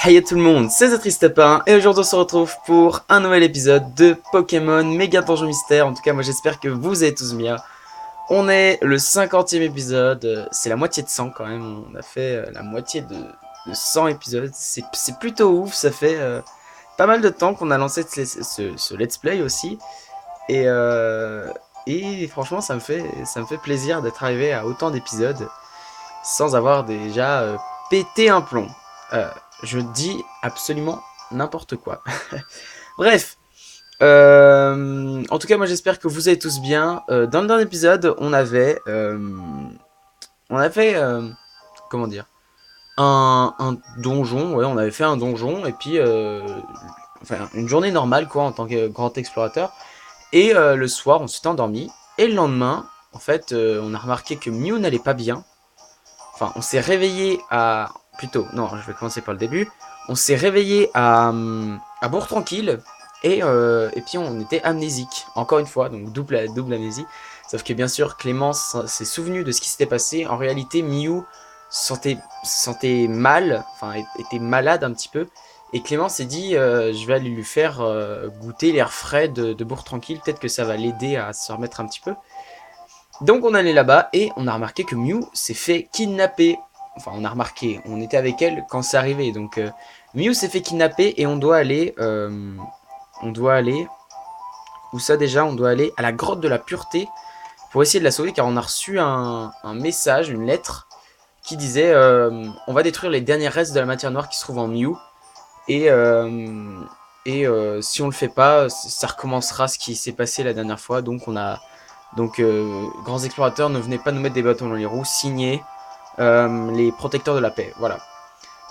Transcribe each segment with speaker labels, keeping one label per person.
Speaker 1: Hey à tout le monde, c'est Tristapin et aujourd'hui on se retrouve pour un nouvel épisode de Pokémon Méga Donjon Mystère. En tout cas moi j'espère que vous allez tous bien. On est le 50e épisode, c'est la moitié de 100 quand même, on a fait la moitié de 100 épisodes. C'est plutôt ouf, ça fait pas mal de temps qu'on a lancé ce let's play aussi. Et, euh, et franchement ça me fait plaisir d'être arrivé à autant d'épisodes sans avoir déjà pété un plomb. Euh, je dis absolument n'importe quoi. Bref, en tout cas, moi j'espère que vous allez tous bien. Dans le dernier épisode, on avait comment dire, un donjon. Ouais, on avait fait un donjon et puis, enfin, une journée normale quoi en tant que grand explorateur. Et le soir, on s'est endormi. Et le lendemain, en fait, on a remarqué que Mew n'allait pas bien. Enfin, on s'est réveillé à... Plutôt, non, je vais commencer par le début. On s'est réveillé à Bourg-Tranquille. Et puis on était amnésique, encore une fois, donc double amnésie. Sauf que bien sûr, Clémence s'est souvenu de ce qui s'était passé. En réalité, Miou se sentait mal, enfin était malade un petit peu. Et Clémence s'est dit, je vais aller lui faire goûter l'air frais de Bourg-Tranquille. Peut-être que ça va l'aider à se remettre un petit peu. Donc on allait là-bas et on a remarqué que Mew s'est fait kidnapper. Enfin, on a remarqué, on était avec elle quand c'est arrivé. Donc Mew s'est fait kidnapper et on doit aller... où ça déjà? On doit aller à la grotte de la pureté pour essayer de la sauver car on a reçu un message, une lettre qui disait on va détruire les derniers restes de la matière noire qui se trouvent en Mew. Et, euh, et si on le fait pas, ça recommencera ce qui s'est passé la dernière fois. Donc, grands explorateurs, ne venez pas nous mettre des bâtons dans les roues. Signez les protecteurs de la paix. Voilà.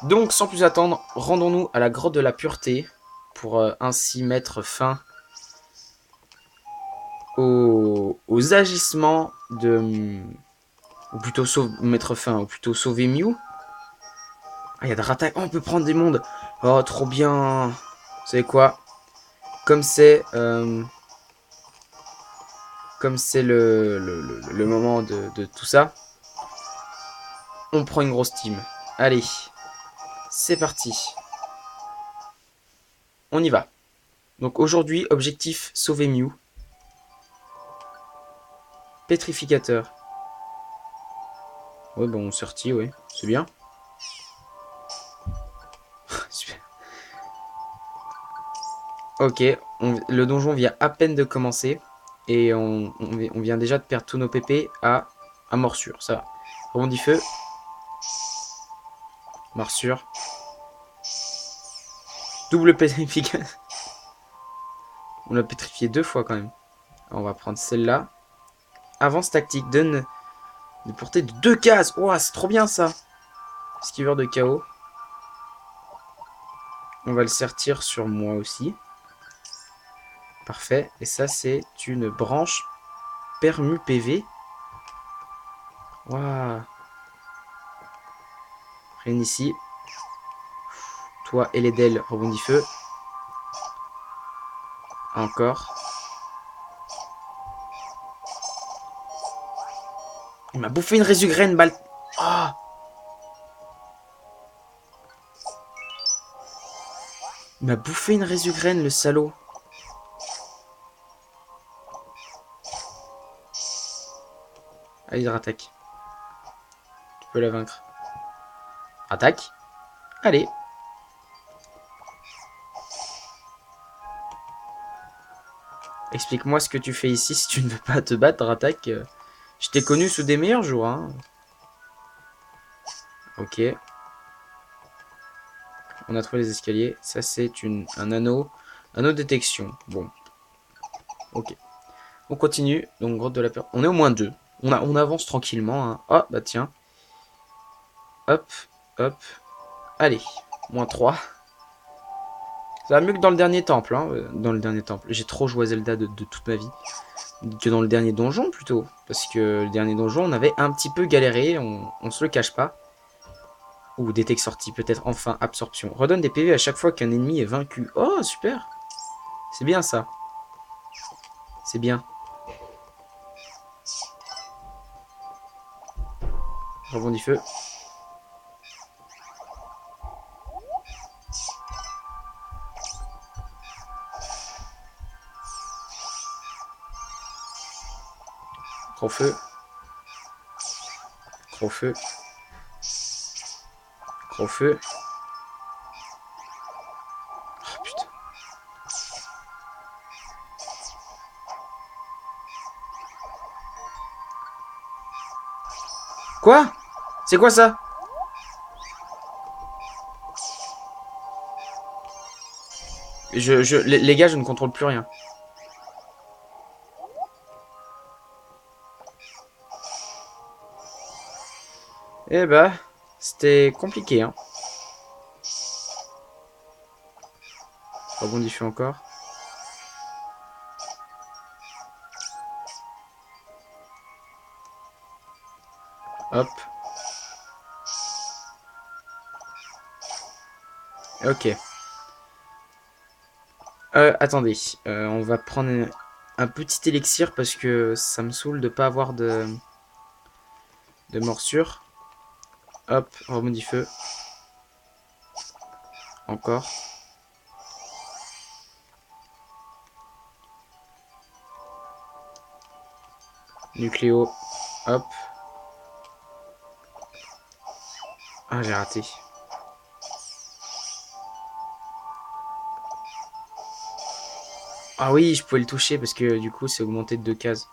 Speaker 1: Donc, sans plus attendre, rendons-nous à la grotte de la pureté pour ainsi mettre fin aux agissements de, ou plutôt mettre fin, ou plutôt sauver Mew. Ah, il y a de rattaques. Oh, on peut prendre des mondes. Oh, trop bien. Vous savez quoi? Comme c'est le moment de tout ça, on prend une grosse team. Allez, c'est parti. On y va. Donc aujourd'hui, objectif sauver Mew. Pétrificateur. Ouais, bon, sorti, ouais. C'est bien. Super. Ok, le donjon vient à peine de commencer. Et on vient déjà de perdre tous nos PP à morsure. Ça va. Rebondit feu. Morsure. Double pétrification. On l'a pétrifié 2 fois quand même. On va prendre celle-là. Avance tactique. Donne de portée de 2 cases. Ouah, c'est trop bien ça. Esquiveur de chaos. On va le sertir sur moi aussi. Parfait. Et ça, c'est une branche permu PV. Waouh. Rien ici. Toi et les Del, rebondis feu. Encore. Il m'a bouffé une résugraine, balle. Oh. Il m'a bouffé une résugraine, le salaud. Allez, rattaque. Tu peux la vaincre. Attaque. Allez. Explique-moi ce que tu fais ici si tu ne veux pas te battre, attaque. Je t'ai connu sous des meilleurs jours, hein. Ok. On a trouvé les escaliers. Ça, c'est un anneau. Anneau de détection. Bon. Ok. On continue. Donc, grotte de la peur. On est au moins 2. On avance tranquillement. Hein. Ah, bah tiens. Hop. Hop. Allez. Moins 3. Ça va mieux que dans le dernier temple. Hein. Dans le dernier temple. J'ai trop joué à Zelda de toute ma vie. Que dans le dernier donjon, plutôt. Parce que le dernier donjon, on avait un petit peu galéré. On se le cache pas. Ou détecte sortie, peut-être enfin absorption. Redonne des PV à chaque fois qu'un ennemi est vaincu. Oh, super. C'est bien ça. C'est bien. Rebondis feu. Gros feu. Gros feu. Gros feu. Oh putain. Quoi? C'est quoi ça? Les gars, je ne contrôle plus rien. Eh bah, c'était compliqué, hein. Rebondis feu encore. Hop. Ok. Attendez. On va prendre un petit élixir parce que ça me saoule de pas avoir de morsure. Hop, rebondis feu. Encore. Nucléo. Hop. Ah, j'ai raté. Ah oui, je pouvais le toucher parce que du coup, c'est augmenté de 2 cases.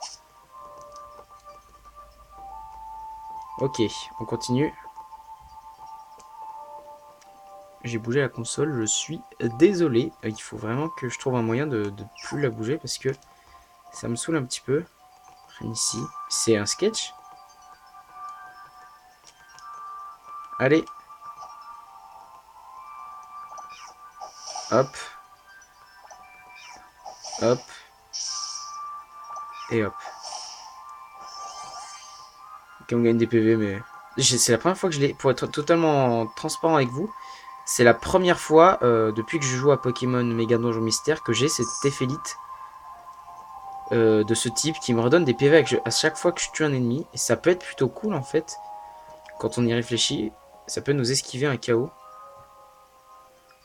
Speaker 1: Ok, on continue. J'ai bougé la console, je suis désolé. Il faut vraiment que je trouve un moyen de plus la bouger parce que ça me saoule un petit peu. Ici, c'est un sketch. Allez. Hop. Hop. Et hop. Ok, on gagne des PV, mais... C'est la première fois que je l'ai... Pour être totalement transparent avec vous, c'est la première fois, depuis que je joue à Pokémon Méga Donjon Mystère, que j'ai cet éphélyte de ce type qui me redonne des PV à chaque fois que je tue un ennemi. Et ça peut être plutôt cool, en fait. Quand on y réfléchit, ça peut nous esquiver un KO.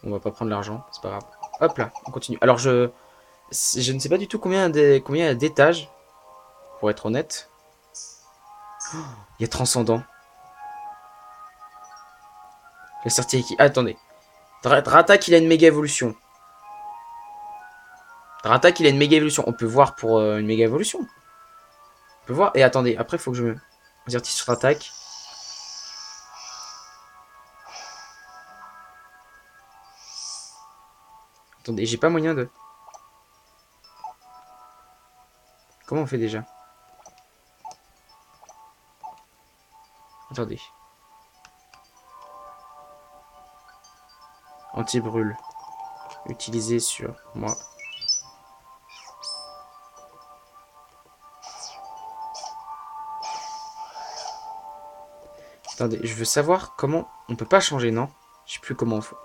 Speaker 1: On va pas prendre l'argent, c'est pas grave. Hop là, on continue. Alors je ne sais pas du tout combien il y a d'étages, pour être honnête. Il y a Transcendant. La sortie qui... attendez. Dratak, il a une méga évolution. Dratak, il a une méga évolution. On peut voir pour une méga évolution. On peut voir. Et attendez, après, il faut que je me avertisse sur Dratak. Attendez, j'ai pas moyen de... Comment on fait déjà? Attendez. Anti-brûle. Utilisé sur moi. Attendez, je veux savoir comment... On peut pas changer, non? Je sais plus comment on fait.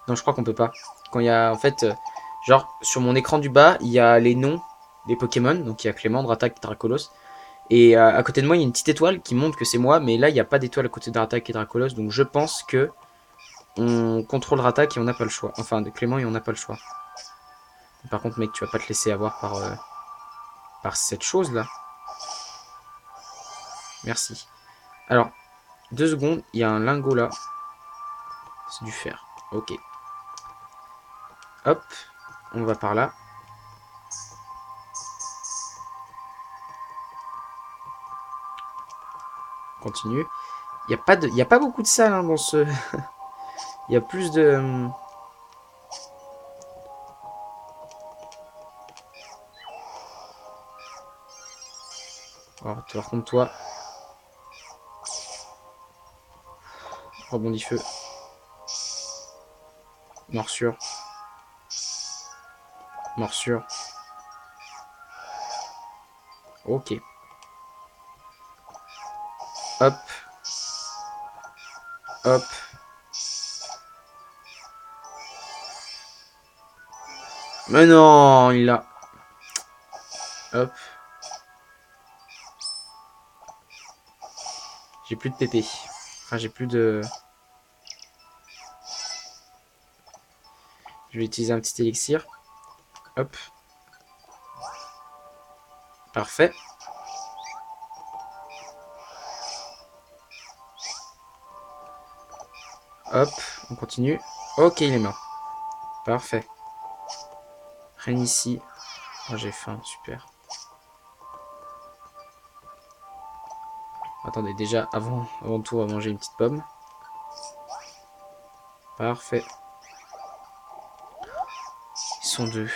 Speaker 1: Non, je crois qu'on peut pas. Quand il y a, en fait... genre, sur mon écran du bas, il y a les noms des Pokémon. Donc, il y a Clément, Dratak, Dracolos. Et à côté de moi, il y a une petite étoile qui montre que c'est moi. Mais là, il n'y a pas d'étoile à côté de Dratak et Dracolos. Donc, je pense que on contrôle Dratak et on n'a pas le choix. Enfin, de Clément et on n'a pas le choix. Par contre, mec, tu vas pas te laisser avoir par cette chose-là. Merci. Alors, 2 secondes, il y a un lingot là. C'est du fer. Ok. Hop, on va par là. On continue. Il y a pas beaucoup de salles hein, dans ce... Il y a plus de... Alors, par contre, toi... Rebondis feu. Morsure. Morsure. Ok. Hop. Hop. Mais non, il a... Hop. J'ai plus de PP. Enfin, j'ai plus de... Je vais utiliser un petit élixir. Hop. Parfait. Hop, on continue. Ok, il est mort. Parfait. Rien ici. Oh, j'ai faim, super. Attendez, déjà, avant tout, on va manger une petite pomme. Parfait. Ils sont deux.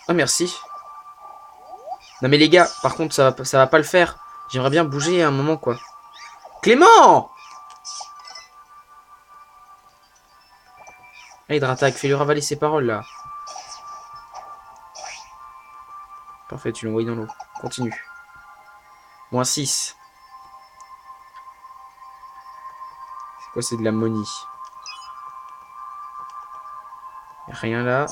Speaker 1: Ah, merci. Non mais les gars, par contre, ça va pas le faire. J'aimerais bien bouger à un moment, quoi. Clément! Ah, Hydratac, fais-lui ravaler ses paroles, là. Parfait, tu l'as envoyé dans l'eau. Continue. -6. C'est quoi, c'est de l'ammonie. Rien là.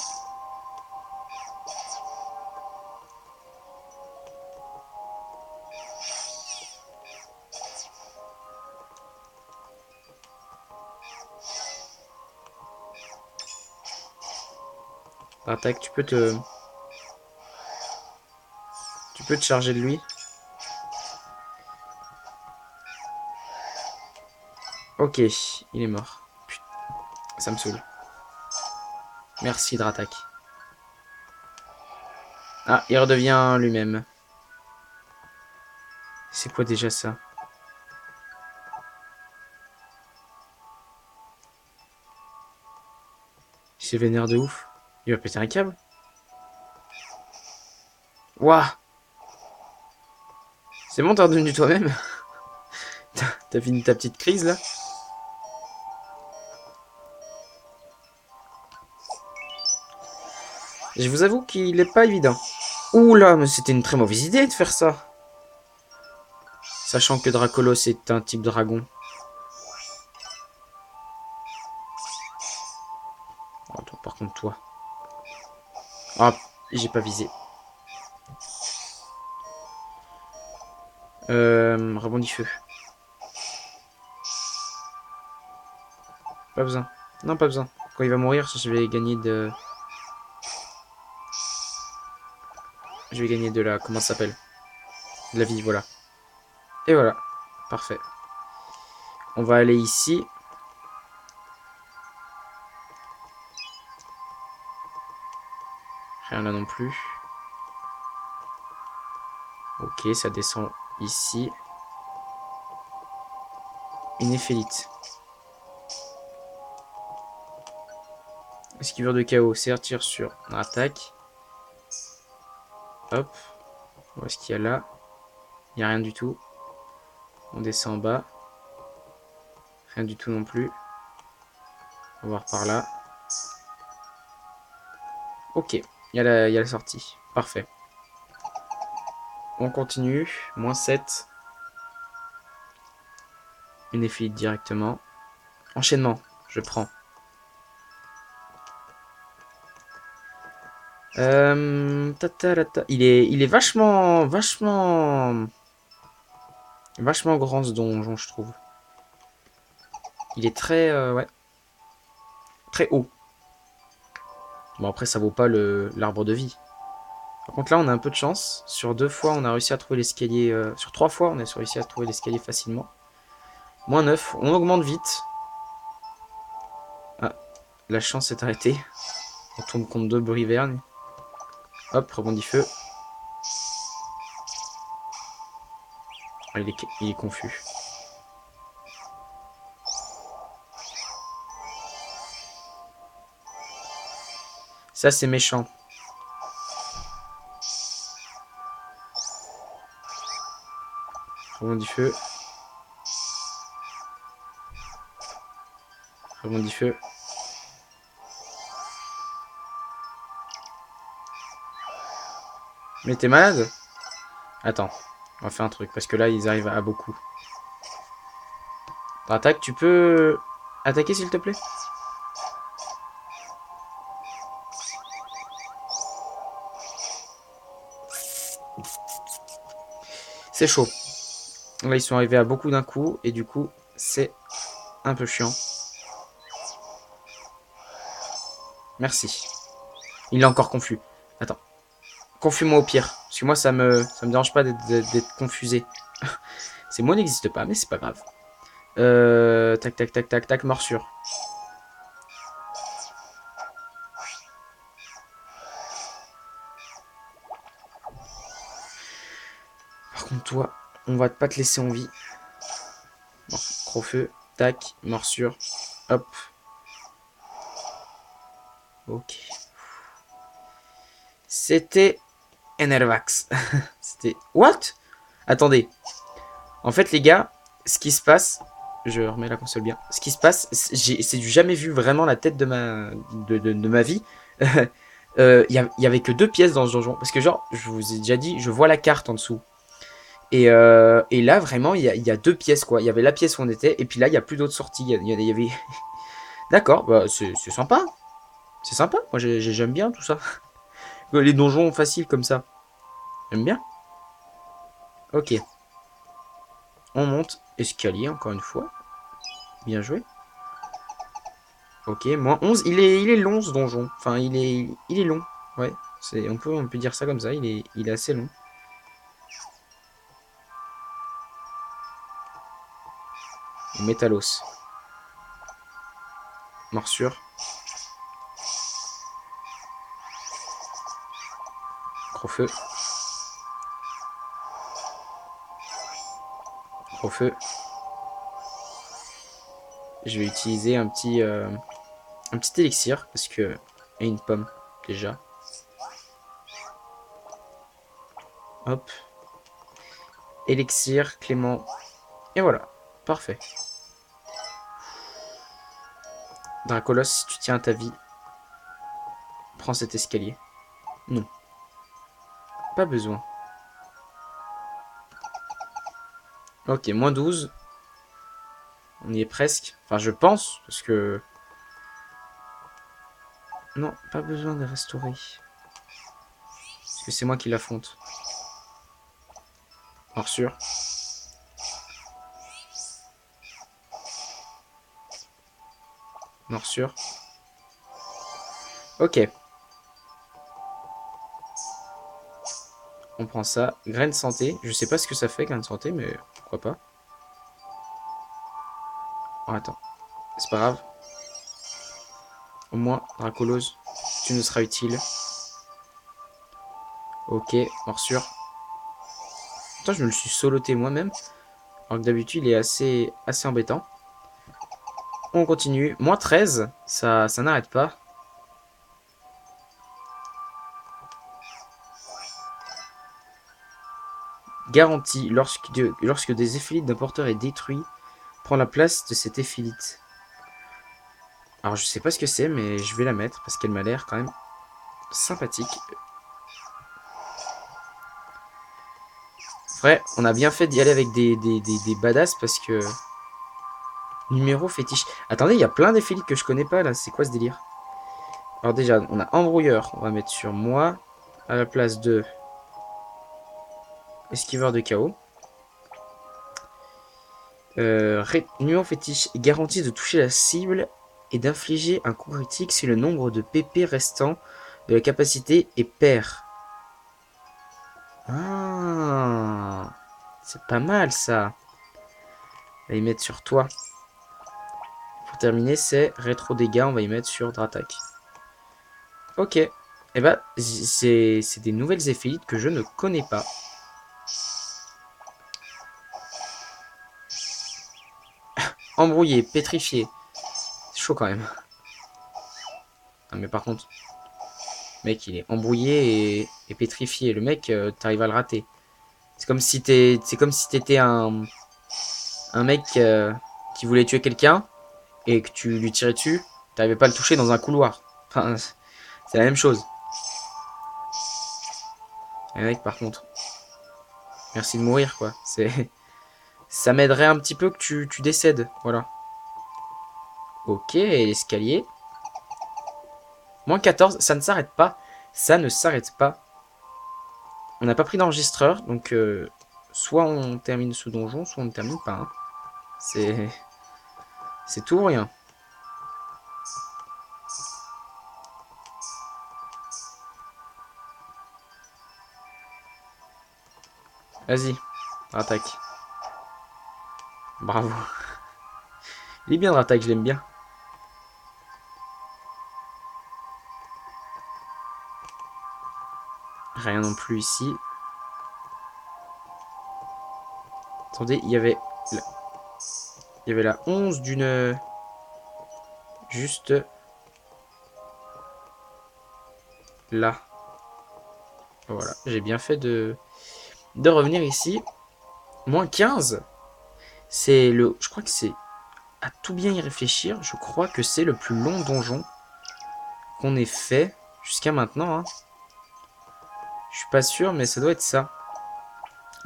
Speaker 1: Hydratac, tu peux te charger de lui. Ok, il est mort. Putain, ça me saoule. Merci, Hydratac. Ah, il redevient lui-même. C'est quoi déjà ça? Il s'est vénère de ouf. Il va péter un câble. Waouh! C'est bon, t'es redevenu toi-même? T'as fini ta petite crise là? Je vous avoue qu'il est pas évident. Ouh là, mais c'était une très mauvaise idée de faire ça. Sachant que Dracolos est un type dragon. Oh, toi, par contre, toi. Ah, j'ai pas visé. Rebondis feu. Pas besoin. Non, pas besoin. Quand il va mourir, je vais gagner de... Je vais gagner de la... Comment ça s'appelle? De la vie, voilà. Et voilà. Parfait. On va aller ici. Rien là non plus. Ok, ça descend ici. Une éphélite. Esquiveur de chaos. C'est tire sur attaque. Hop. Où est-ce qu'il y a là? Il n'y a rien du tout. On descend en bas. Rien du tout non plus. On va voir par là. Ok. Il y a la sortie. Parfait. On continue. -7. Une éphélite directement. Enchaînement. Je prends. Il est vachement grand ce donjon, je trouve. Il est très, ouais, très haut. Bon après ça vaut pas l'arbre de vie. Par contre là on a un peu de chance. Sur 2 fois on a réussi à trouver l'escalier. Sur 3 fois on a réussi à trouver l'escalier facilement. -9, on augmente vite. Ah, la chance s'est arrêtée. On tombe contre 2 brivernes. Hop, rebondit feu. Ah, il est confus. Ça c'est méchant. Rebondit feu. Rebondit feu. Mais t'es malade? Attends, on va faire un truc, parce que là, ils arrivent à beaucoup. Attaque, tu peux attaquer, s'il te plaît? C'est chaud. Là, ils sont arrivés à beaucoup d'un coup, et du coup, c'est un peu chiant. Merci. Il est encore confus. Attends. Confus-moi au pire. Parce que moi, ça me dérange pas d'être confusé. Ces mots n'existent pas, mais c'est pas grave. Tac, tac, tac, tac, tac, morsure. Par contre, toi, on va pas te laisser en vie. Bon, gros feu, tac, morsure. Hop. Ok. C'était Enervax. C'était... What? Attendez. En fait, les gars, ce qui se passe... Je remets la console bien. Ce qui se passe, c'est du jamais vu vraiment la tête de ma vie. Y avait que 2 pièces dans ce donjon. Parce que genre, je vous ai déjà dit, je vois la carte en dessous. Et là, vraiment, il y a 2 pièces, quoi. Il y avait la pièce où on était, et puis là, il n'y a plus d'autres sorties. Il y avait... D'accord, bah, c'est sympa. C'est sympa. Moi, j'aime bien tout ça. Les donjons faciles comme ça. J'aime bien. Ok. On monte. Escalier, encore une fois. Bien joué. Ok, moins 11. Il est long, ce donjon. Enfin, il est long. Ouais, on peut dire ça comme ça. Il est assez long. Métallos. Morsure. Gros feu. Gros feu. Je vais utiliser un petit élixir. Parce que... Et une pomme, déjà. Hop. Élixir, Clément. Et voilà. Parfait. Dracolos, si tu tiens à ta vie, prends cet escalier. Non. Pas besoin. Ok, moins 12. On y est presque. Enfin, je pense, parce que... Non, pas besoin de restaurer. Parce que c'est moi qui l'affronte. Morsure. Morsure. Ok. On prend ça. Graine santé. Je sais pas ce que ça fait, graine santé, mais pourquoi pas. Oh, attends. C'est pas grave. Au moins, Dracolos, tu nous seras utile. Ok, morsure. Attends, je me le suis soloté moi-même. Alors que d'habitude, il est assez embêtant. On continue. Moins 13. Ça n'arrête pas. Garantie. Lorsque des éphélites d'un porteur est détruit, prend la place de cet éphélite. Alors, je sais pas ce que c'est, mais je vais la mettre parce qu'elle m'a l'air quand même sympathique. Vrai, on a bien fait d'y aller avec des badass parce que... Numéro fétiche. Attendez, il y a plein d'éphélites que je connais pas là. C'est quoi ce délire? Alors déjà, on a embrouilleur. On va mettre sur moi. À la place de... Esquiveur de chaos. Numéro fétiche. Garantie de toucher la cible et d'infliger un coup critique si le nombre de PP restant de la capacité est pair. Ah, c'est pas mal ça. On va y mettre sur toi. Pour terminer, c'est rétro dégâts. On va y mettre sur Dratak. Ok. Eh ben, c'est des nouvelles éphélites que je ne connais pas. Embrouillé, pétrifié. C'est chaud quand même. Ah, mais par contre, mec, il est embrouillé et pétrifié. Le mec, t'arrives à le rater. C'est comme si t'étais un mec qui voulait tuer quelqu'un et que tu lui tirais dessus. T'arrivais pas à le toucher dans un couloir. Enfin, c'est la même chose. Et mec, par contre, merci de mourir, quoi. Ça m'aiderait un petit peu que tu décèdes. Voilà. Ok, l'escalier. Moins 14, ça ne s'arrête pas. Ça ne s'arrête pas. On n'a pas pris d'enregistreur, donc soit on termine ce donjon, soit on ne termine pas. Hein. C'est tout ou rien. Vas-y, attaque. Bravo. Il est bien Dratak, je l'aime bien. Rien non plus ici. Attendez, il y avait la 11 d'une... Juste là. Voilà, j'ai bien fait de revenir ici. Moins 15. C'est le... Je crois que c'est... À tout bien y réfléchir, je crois que c'est le plus long donjon qu'on ait fait jusqu'à maintenant. Hein. Je suis pas sûr, mais ça doit être ça.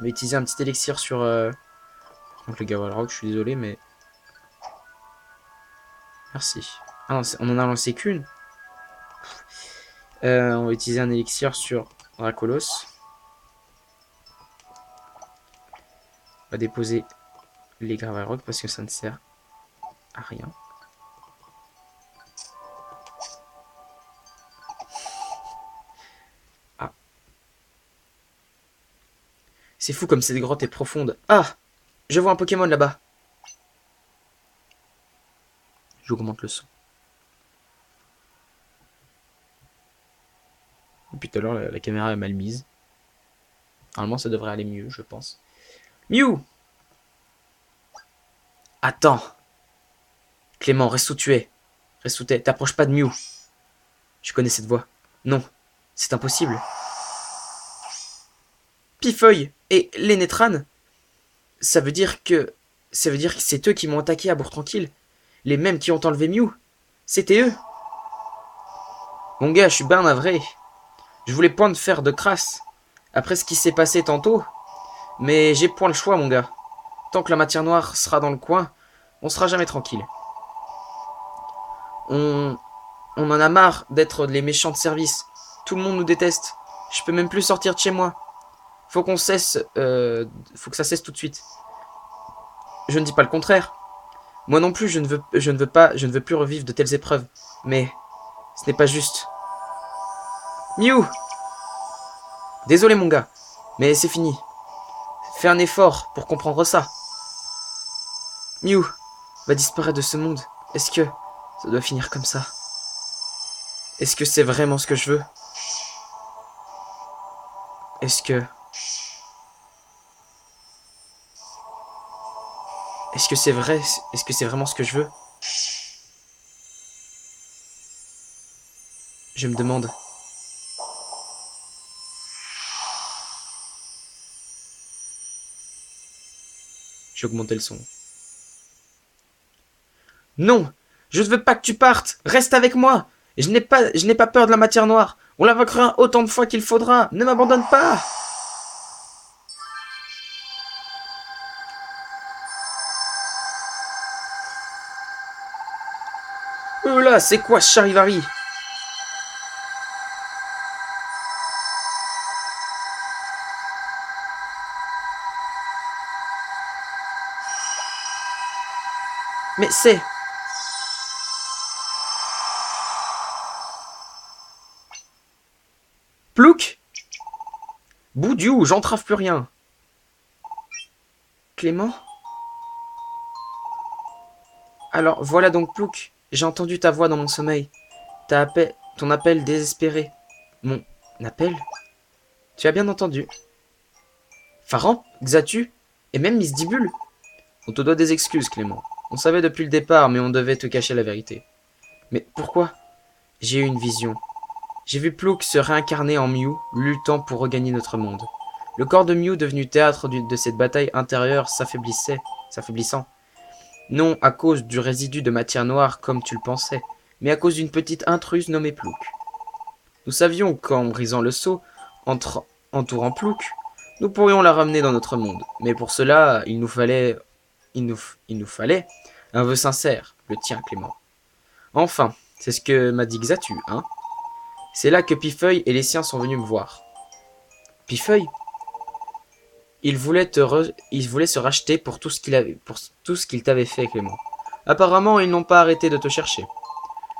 Speaker 1: On va utiliser un petit élixir sur... Donc le Gavalrock, je suis désolé, mais... Merci. Ah non, on en a lancé qu'une. On va utiliser un élixir sur Dracolos. On va déposer les Gravalrock parce que ça ne sert à rien. Ah. C'est fou comme cette grotte est profonde. Ah! Je vois un Pokémon là-bas. J'augmente le son. Depuis tout à l'heure, la caméra est mal mise. Normalement, ça devrait aller mieux, je pense. Mew! Attends! Clément, reste où tu es. Reste où t'es. T'approches pas de Mew. Je connais cette voix. Non, c'est impossible. Pifeuille et Lénétran, ça veut dire que... Ça veut dire que c'est eux qui m'ont attaqué à Bourg-Tranquille. Les mêmes qui ont enlevé Mew. C'était eux. Mon gars, je suis bien navré. Je voulais point te faire de crasse. Après ce qui s'est passé tantôt. Mais j'ai point le choix, mon gars. Tant que la matière noire sera dans le coin, on sera jamais tranquille. On en a marre d'être les méchants de service. Tout le monde nous déteste. Je peux même plus sortir de chez moi. Faut qu'on cesse... faut que ça cesse tout de suite. Je ne dis pas le contraire. Moi non plus, je ne veux plus revivre de telles épreuves. Mais ce n'est pas juste. Mew! Désolé mon gars, mais c'est fini. Fais un effort pour comprendre ça. Mew va disparaître de ce monde. Est-ce que ça doit finir comme ça? Est-ce que c'est vraiment ce que je veux? Est-ce que... Est-ce que c'est vrai? Est-ce que c'est vraiment ce que je veux? Je me demande. J'ai augmenté le son. Non! Je ne veux pas que tu partes! Reste avec moi! Je n'ai pas peur de la matière noire. On la vaincra autant de fois qu'il faudra. Ne m'abandonne pas! Oh là, c'est quoi ce charivari? Mais c'est... Plouc? Boudiou, j'entrave plus rien. Clément? Alors, voilà donc Plouc. J'ai entendu ta voix dans mon sommeil. Ton appel désespéré. Mon appel? Tu as bien entendu. Faran, Xatu, et même Miss Dibule. On te doit des excuses, Clément. On savait depuis le départ, mais on devait te cacher la vérité. Mais pourquoi? J'ai eu une vision. J'ai vu Plouc se réincarner en Mew, luttant pour regagner notre monde. Le corps de Mew, devenu théâtre de cette bataille intérieure, s'affaiblissant. Non à cause du résidu de matière noire comme tu le pensais, mais à cause d'une petite intruse nommée Plouc. Nous savions qu'en brisant le sceau, entourant Plouc, nous pourrions la ramener dans notre monde. Mais pour cela, il nous fallait un vœu sincère, le tien, Clément. Enfin, c'est ce que m'a dit Xatu, hein. C'est là que Pifeuille et les siens sont venus me voir. Pifeuille, il voulait se racheter pour tout ce qu'il t'avait fait, Clément. Apparemment, ils n'ont pas arrêté de te chercher.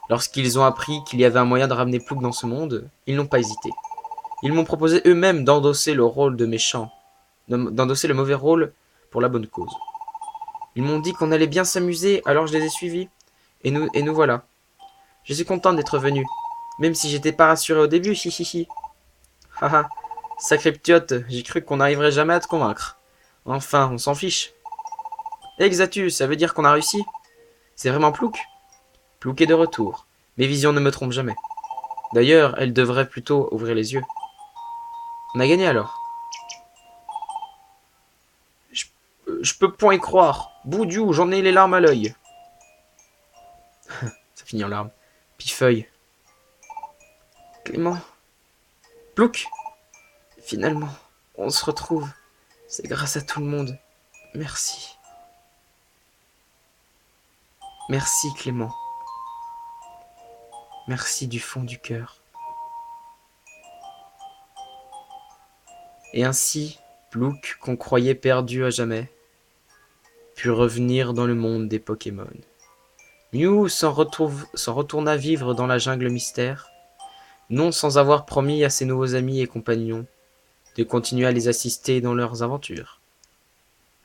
Speaker 1: Lorsqu'ils ont appris qu'il y avait un moyen de ramener Plouc dans ce monde, ils n'ont pas hésité. Ils m'ont proposé eux-mêmes d'endosser le rôle de méchant, d'endosser le mauvais rôle pour la bonne cause. Ils m'ont dit qu'on allait bien s'amuser, alors je les ai suivis. Et nous voilà. Je suis content d'être venu. Même si j'étais pas rassuré au début, hi. Haha. Sacré ptiote, j'ai cru qu'on n'arriverait jamais à te convaincre. Enfin, on s'en fiche. Exatu, ça veut dire qu'on a réussi? C'est vraiment Plouc? Plouc est de retour. Mes visions ne me trompent jamais. D'ailleurs, elle devrait plutôt ouvrir les yeux. On a gagné alors. Je, je peux point y croire. Boudiou, j'en ai les larmes à l'œil. Ça finit en larmes. Pifeuille. Clément. Plouc. Finalement, on se retrouve. C'est grâce à tout le monde. Merci. Merci Clément. Merci du fond du cœur. Et ainsi, Plouc, qu'on croyait perdu à jamais, put revenir dans le monde des Pokémon. Mew s'en retourna vivre dans la jungle mystère, non sans avoir promis à ses nouveaux amis et compagnons de continuer à les assister dans leurs aventures.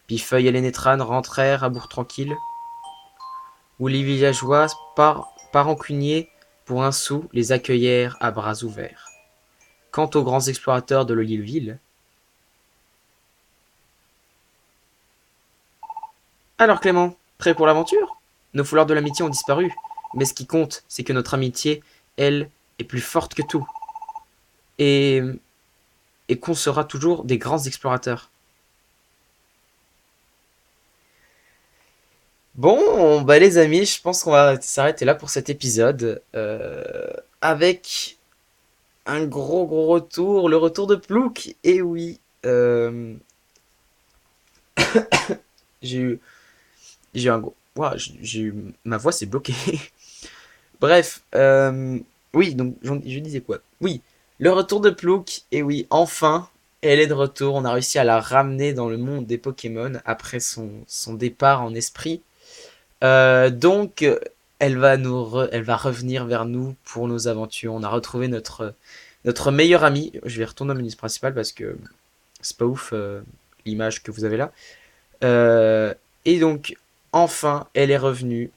Speaker 1: Pifeuille et Lénétran rentrèrent à Bourg Tranquille, où les villageois, pas rancuniers pour un sou, les accueillèrent à bras ouverts. Quant aux grands explorateurs de l'île-ville, alors Clément, prêt pour l'aventure? Nos foulards de l'amitié ont disparu, mais ce qui compte, c'est que notre amitié, elle, est plus forte que tout. Et, et qu'on sera toujours des grands explorateurs. Bon, bah les amis, je pense qu'on va s'arrêter là pour cet épisode. Avec un gros retour, le retour de Plouc. Et oui, j'ai eu, j'ai eu un gros... Ouah, ma voix s'est bloquée. Bref, oui, donc je disais quoi? Oui, le retour de Plouc, et oui, enfin, elle est de retour. On a réussi à la ramener dans le monde des Pokémon après son départ en esprit. Donc, elle va revenir vers nous pour nos aventures. On a retrouvé notre meilleur ami. Je vais retourner au menu principal parce que c'est pas ouf l'image que vous avez là. Et donc, enfin, elle est revenue.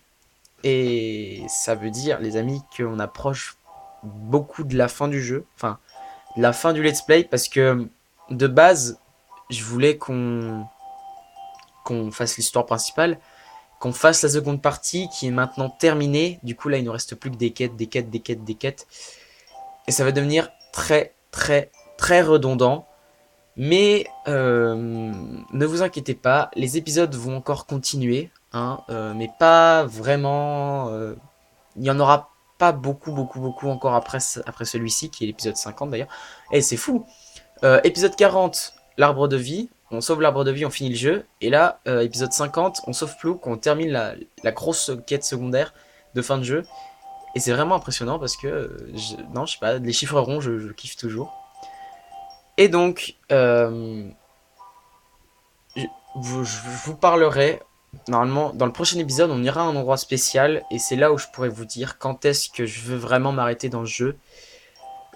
Speaker 1: Et ça veut dire, les amis, qu'on approche beaucoup de la fin du jeu. Enfin, de la fin du let's play. Parce que, de base, je voulais qu'on fasse l'histoire principale. Qu'on fasse la seconde partie qui est maintenant terminée. Du coup, là, il ne nous reste plus que des quêtes. Et ça va devenir très redondant. Mais ne vous inquiétez pas, les épisodes vont encore continuer. Hein, mais pas vraiment... il n'y en aura pas beaucoup encore après celui-ci, qui est l'épisode 50 d'ailleurs. Et c'est fou. Épisode 40, l'arbre de vie. On sauve l'arbre de vie, on finit le jeu. Et là, épisode 50, on sauve Plouc, on termine la grosse quête secondaire de fin de jeu. Et c'est vraiment impressionnant parce que, non, je sais pas, les chiffres ronds, je kiffe toujours. Et donc, je vous parlerai, normalement, dans le prochain épisode, on ira à un endroit spécial. Et c'est là où je pourrais vous dire quand est-ce que je veux vraiment m'arrêter dans le jeu.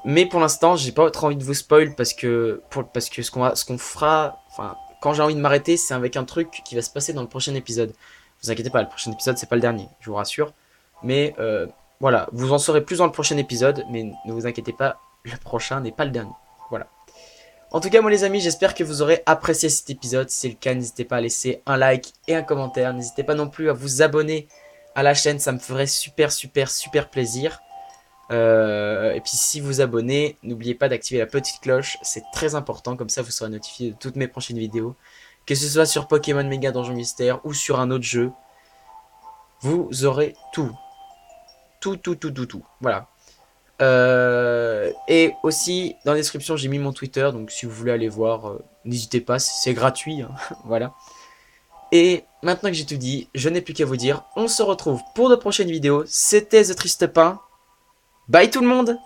Speaker 1: Mais pour l'instant, j'ai pas trop envie de vous spoil parce que ce qu'on fera, enfin, quand j'ai envie de m'arrêter, c'est avec un truc qui va se passer dans le prochain épisode. Vous inquiétez pas, le prochain épisode c'est pas le dernier, je vous rassure. Mais voilà, vous en saurez plus dans le prochain épisode, mais ne vous inquiétez pas, le prochain n'est pas le dernier. Voilà. En tout cas, moi les amis, j'espère que vous aurez apprécié cet épisode. Si c'est le cas, n'hésitez pas à laisser un like et un commentaire. N'hésitez pas non plus à vous abonner à la chaîne, ça me ferait super plaisir. Et puis si vous abonnez, n'oubliez pas d'activer la petite cloche, c'est très important, comme ça vous serez notifié de toutes mes prochaines vidéos. Que ce soit sur Pokémon Mega Donjon Mystère ou sur un autre jeu, vous aurez tout. Tout. Voilà. Et aussi, dans la description, j'ai mis mon Twitter, donc si vous voulez aller voir, n'hésitez pas, c'est gratuit. Hein. Voilà. Et maintenant que j'ai tout dit, je n'ai plus qu'à vous dire, on se retrouve pour de prochaines vidéos. C'était The Triste Pain. Bye tout le monde!